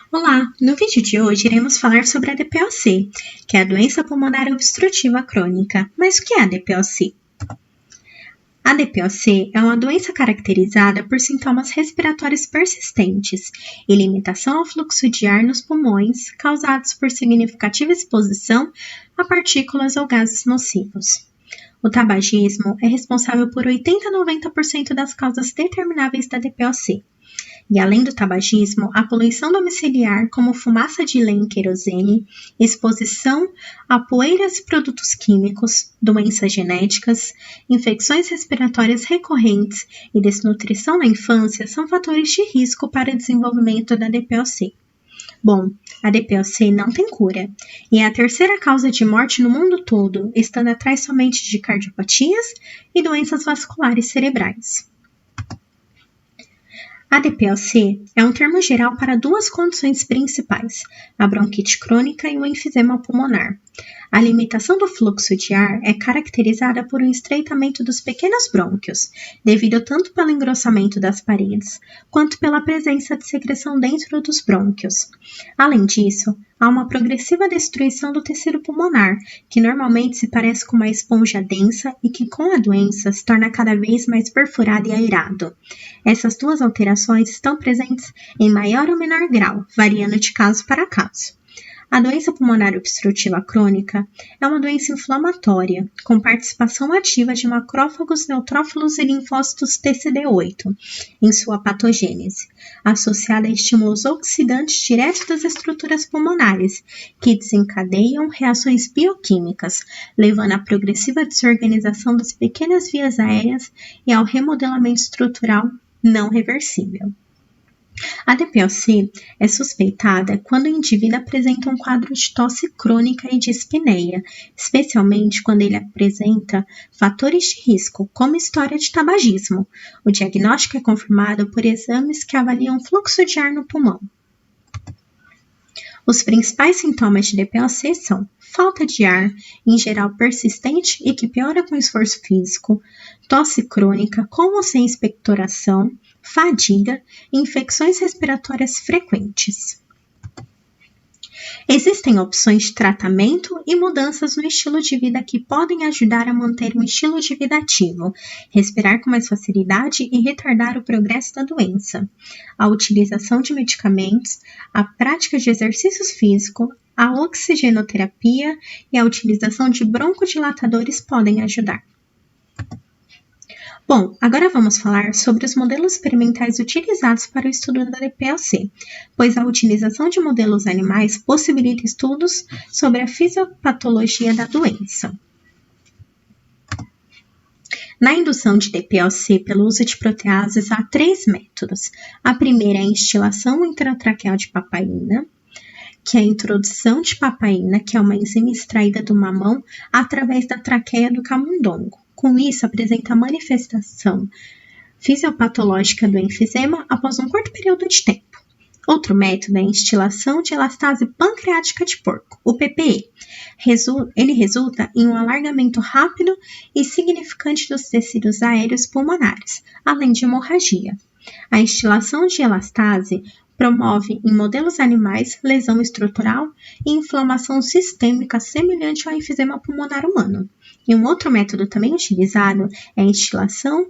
Olá! No vídeo de hoje iremos falar sobre a DPOC, que é a doença pulmonar obstrutiva crônica. Mas o que é a DPOC? A DPOC é uma doença caracterizada por sintomas respiratórios persistentes e limitação ao fluxo de ar nos pulmões, causados por significativa exposição a partículas ou gases nocivos. O tabagismo é responsável por 80 a 90% das causas determináveis da DPOC. E além do tabagismo, a poluição domiciliar, como fumaça de lenha e querosene, exposição a poeiras e produtos químicos, doenças genéticas, infecções respiratórias recorrentes e desnutrição na infância são fatores de risco para o desenvolvimento da DPOC. Bom, a DPOC não tem cura e é a terceira causa de morte no mundo todo, estando atrás somente de cardiopatias e doenças vasculares cerebrais. A DPOC é um termo geral para duas condições principais, a bronquite crônica e o enfisema pulmonar. A limitação do fluxo de ar é caracterizada por um estreitamento dos pequenos brônquios, devido tanto pelo engrossamento das paredes, quanto pela presença de secreção dentro dos brônquios. Além disso, há uma progressiva destruição do tecido pulmonar, que normalmente se parece com uma esponja densa e que com a doença se torna cada vez mais perfurado e aerado. Essas duas alterações estão presentes em maior ou menor grau, variando de caso para caso. A doença pulmonar obstrutiva crônica é uma doença inflamatória, com participação ativa de macrófagos, neutrófilos e linfócitos TCD8 em sua patogênese, associada a estímulos oxidantes diretos das estruturas pulmonares, que desencadeiam reações bioquímicas, levando à progressiva desorganização das pequenas vias aéreas e ao remodelamento estrutural não reversível. A DPOC é suspeitada quando o indivíduo apresenta um quadro de tosse crônica e dispneia, especialmente quando ele apresenta fatores de risco, como história de tabagismo. O diagnóstico é confirmado por exames que avaliam o fluxo de ar no pulmão. Os principais sintomas de DPOC são falta de ar, em geral persistente e que piora com esforço físico, tosse crônica com ou sem expectoração, fadiga e infecções respiratórias frequentes. Existem opções de tratamento e mudanças no estilo de vida que podem ajudar a manter um estilo de vida ativo, respirar com mais facilidade e retardar o progresso da doença. A utilização de medicamentos, a prática de exercícios físicos, a oxigenoterapia e a utilização de broncodilatadores podem ajudar. Bom, agora vamos falar sobre os modelos experimentais utilizados para o estudo da DPOC, pois a utilização de modelos animais possibilita estudos sobre a fisiopatologia da doença. Na indução de DPOC pelo uso de proteases, há 3 métodos. A primeira é a instilação intratraqueal de papaína, que é a introdução de papaína, que é uma enzima extraída do mamão através da traqueia do camundongo. Com isso, apresenta a manifestação fisiopatológica do enfisema após um curto período de tempo. Outro método é a instilação de elastase pancreática de porco, o PPE. Ele resulta em um alargamento rápido e significante dos tecidos aéreos pulmonares, além de hemorragia. A instilação de elastase promove em modelos animais lesão estrutural e inflamação sistêmica semelhante ao enfisema pulmonar humano. E um outro método também utilizado é a instilação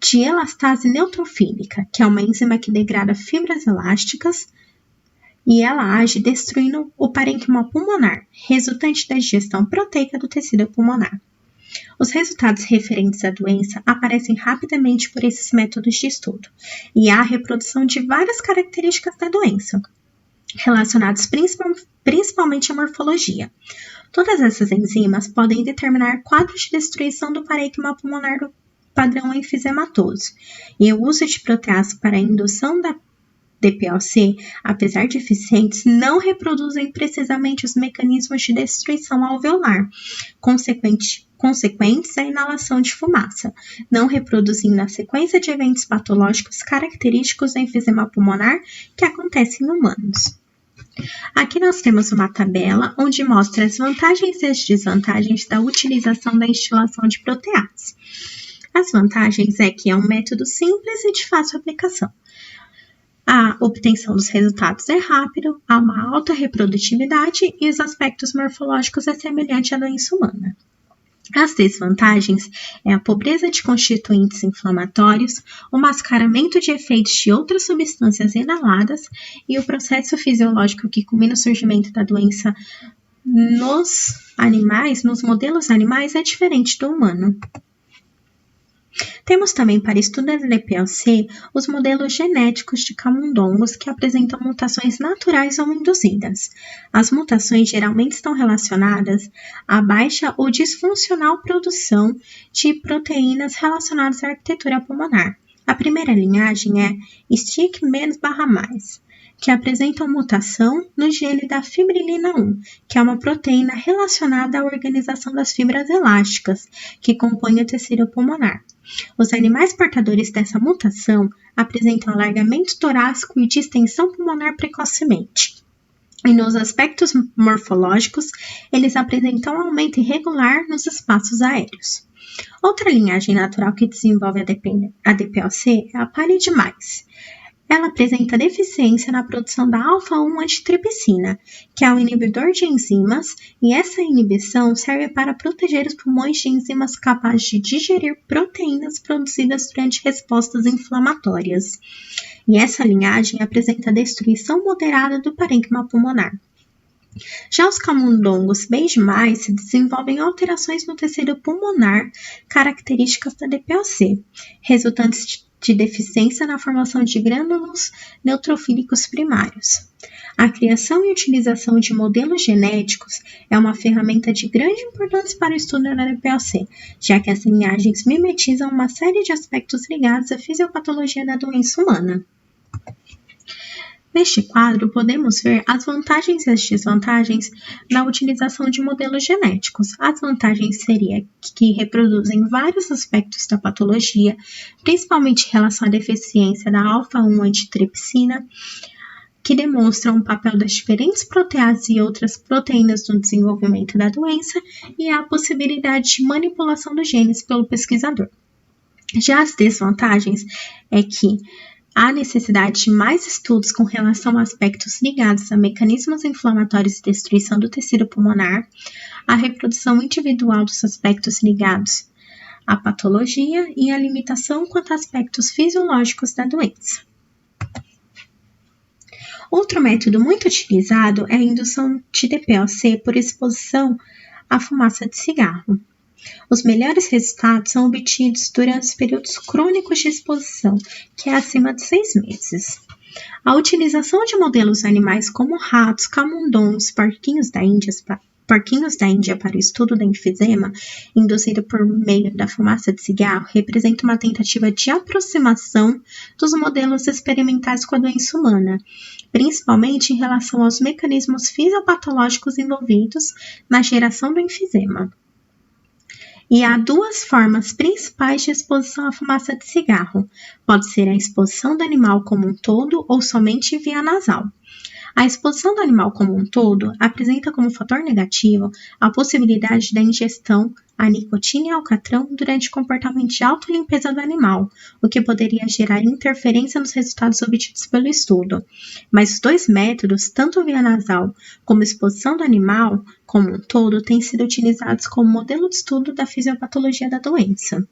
de elastase neutrofílica, que é uma enzima que degrada fibras elásticas e ela age destruindo o parênquima pulmonar, resultante da digestão proteica do tecido pulmonar. Os resultados referentes à doença aparecem rapidamente por esses métodos de estudo, e há a reprodução de várias características da doença, relacionadas principalmente à morfologia. Todas essas enzimas podem determinar quadros de destruição do parênquima pulmonar do padrão enfisematoso, e o uso de protease para a indução da DPOC, apesar de eficientes, não reproduzem precisamente os mecanismos de destruição alveolar, consequentes à inalação de fumaça, não reproduzindo a sequência de eventos patológicos característicos do enfisema pulmonar que acontecem em humanos. Aqui nós temos uma tabela onde mostra as vantagens e as desvantagens da utilização da instilação de protease. As vantagens é que é um método simples e de fácil aplicação. A obtenção dos resultados é rápido, há uma alta reprodutividade e os aspectos morfológicos é semelhante à doença humana. As desvantagens é a pobreza de constituintes inflamatórios, o mascaramento de efeitos de outras substâncias inaladas e o processo fisiológico que culmina o surgimento da doença nos modelos animais, é diferente do humano. Temos também para estudo da DPLC os modelos genéticos de camundongos que apresentam mutações naturais ou induzidas. As mutações geralmente estão relacionadas à baixa ou disfuncional produção de proteínas relacionadas à arquitetura pulmonar. A primeira linhagem é STIC-/+, que apresentam mutação no gene da fibrilina 1, que é uma proteína relacionada à organização das fibras elásticas, que compõem o tecido pulmonar. Os animais portadores dessa mutação apresentam alargamento torácico e distensão pulmonar precocemente. E nos aspectos morfológicos, eles apresentam aumento irregular nos espaços aéreos. Outra linhagem natural que desenvolve a DPLC é a Pallid+. Ela apresenta deficiência na produção da alfa-1 antitripsina, que é um inibidor de enzimas, e essa inibição serve para proteger os pulmões de enzimas capazes de digerir proteínas produzidas durante respostas inflamatórias. E essa linhagem apresenta destruição moderada do parênquima pulmonar. Já os camundongos beige+, se desenvolvem alterações no tecido pulmonar características da DPLC, resultantes de deficiência na formação de grânulos neutrofílicos primários. A criação e utilização de modelos genéticos é uma ferramenta de grande importância para o estudo da DPLC, já que as linhagens mimetizam uma série de aspectos ligados à fisiopatologia da doença humana. Neste quadro, podemos ver as vantagens e as desvantagens na utilização de modelos genéticos. As vantagens seriam que reproduzem vários aspectos da patologia, principalmente em relação à deficiência da alfa-1 antitripsina, que demonstram o papel das diferentes proteases e outras proteínas no desenvolvimento da doença e a possibilidade de manipulação dos genes pelo pesquisador. Já as desvantagens é que há necessidade de mais estudos com relação a aspectos ligados a mecanismos inflamatórios e destruição do tecido pulmonar, a reprodução individual dos aspectos ligados à patologia e a limitação quanto a aspectos fisiológicos da doença. Outro método muito utilizado é a indução de DPLC por exposição à fumaça de cigarro. Os melhores resultados são obtidos durante os períodos crônicos de exposição, que é acima de 6 meses. A utilização de modelos animais como ratos, camundongos, porquinhos da Índia para o estudo da enfisema, induzido por meio da fumaça de cigarro, representa uma tentativa de aproximação dos modelos experimentais com a doença humana, principalmente em relação aos mecanismos fisiopatológicos envolvidos na geração do enfisema. E há duas formas principais de exposição à fumaça de cigarro. Pode ser a exposição do animal como um todo ou somente via nasal. A exposição do animal como um todo apresenta como fator negativo a possibilidade da ingestão a nicotina e alcatrão durante o comportamento de autolimpeza do animal, o que poderia gerar interferência nos resultados obtidos pelo estudo. Mas os dois métodos, tanto via nasal como exposição do animal como um todo, têm sido utilizados como modelo de estudo da fisiopatologia da doença.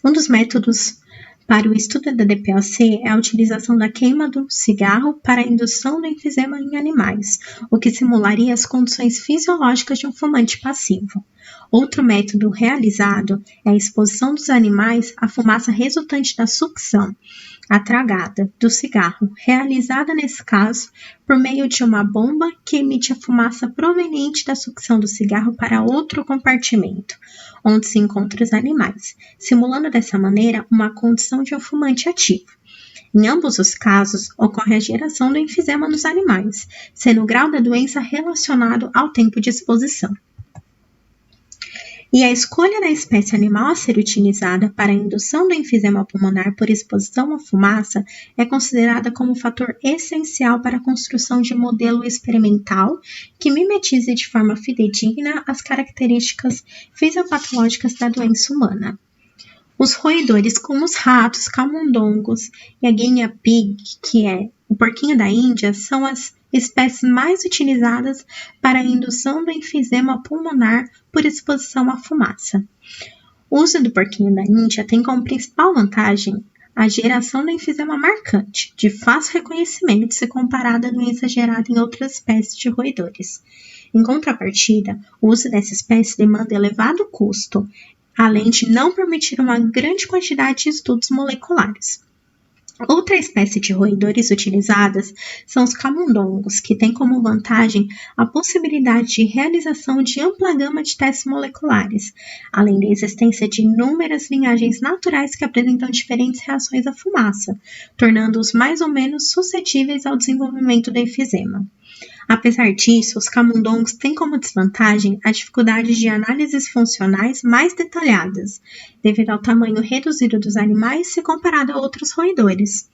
Um dos métodos para o estudo da DPLC é a utilização da queima do cigarro para a indução do enfisema em animais, o que simularia as condições fisiológicas de um fumante passivo. Outro método realizado é a exposição dos animais à fumaça resultante da sucção, a tragada, do cigarro, realizada nesse caso por meio de uma bomba que emite a fumaça proveniente da sucção do cigarro para outro compartimento, onde se encontram os animais, simulando dessa maneira uma condição de um fumante ativo. Em ambos os casos, ocorre a geração do enfisema nos animais, sendo o grau da doença relacionado ao tempo de exposição. E a escolha da espécie animal a ser utilizada para a indução do enfisema pulmonar por exposição à fumaça é considerada como fator essencial para a construção de modelo experimental que mimetize de forma fidedigna as características fisiopatológicas da doença humana. Os roedores, como os ratos, camundongos e a guinea pig, que é o porquinho da Índia, são as espécies mais utilizadas para a indução do enfisema pulmonar por exposição à fumaça. O uso do porquinho da Índia tem como principal vantagem a geração do enfisema marcante, de fácil reconhecimento se comparada à doença gerada em outras espécies de roedores. Em contrapartida, o uso dessa espécie demanda elevado custo, além de não permitir uma grande quantidade de estudos moleculares. Outra espécie de roedores utilizadas são os camundongos, que têm como vantagem a possibilidade de realização de ampla gama de testes moleculares, além da existência de inúmeras linhagens naturais que apresentam diferentes reações à fumaça, tornando-os mais ou menos suscetíveis ao desenvolvimento do enfisema. Apesar disso, os camundongos têm como desvantagem a dificuldade de análises funcionais mais detalhadas, devido ao tamanho reduzido dos animais se comparado a outros roedores.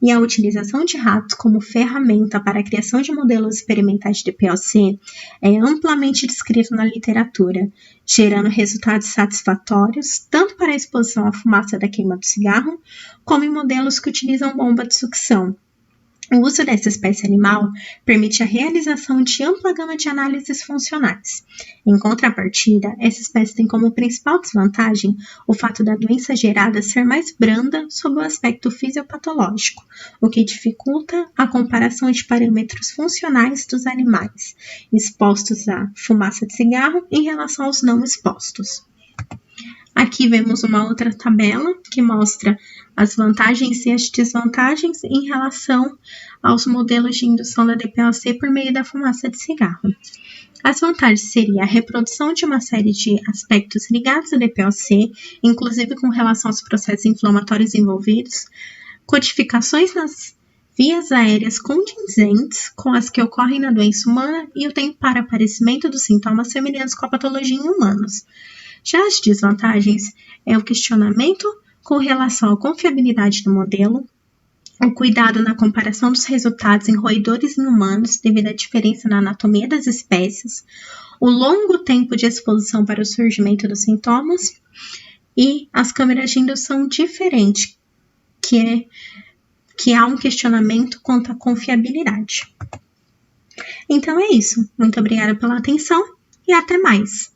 E a utilização de ratos como ferramenta para a criação de modelos experimentais de DPOC é amplamente descrito na literatura, gerando resultados satisfatórios tanto para a exposição à fumaça da queima do cigarro, como em modelos que utilizam bomba de sucção. O uso dessa espécie animal permite a realização de ampla gama de análises funcionais. Em contrapartida, essa espécie tem como principal desvantagem o fato da doença gerada ser mais branda sob o aspecto fisiopatológico, o que dificulta a comparação de parâmetros funcionais dos animais expostos à fumaça de cigarro em relação aos não expostos. Aqui vemos uma outra tabela que mostra as vantagens e as desvantagens em relação aos modelos de indução da DPOC por meio da fumaça de cigarro. As vantagens seriam a reprodução de uma série de aspectos ligados à DPOC, inclusive com relação aos processos inflamatórios envolvidos, codificações nas vias aéreas condizentes com as que ocorrem na doença humana e o tempo para aparecimento dos sintomas semelhantes com a patologia em humanos. Já as desvantagens é o questionamento com relação à confiabilidade do modelo, o cuidado na comparação dos resultados em roedores e humanos devido à diferença na anatomia das espécies, o longo tempo de exposição para o surgimento dos sintomas e as câmeras de indução diferentes, que há um questionamento quanto à confiabilidade. Então é isso. Muito obrigada pela atenção e até mais.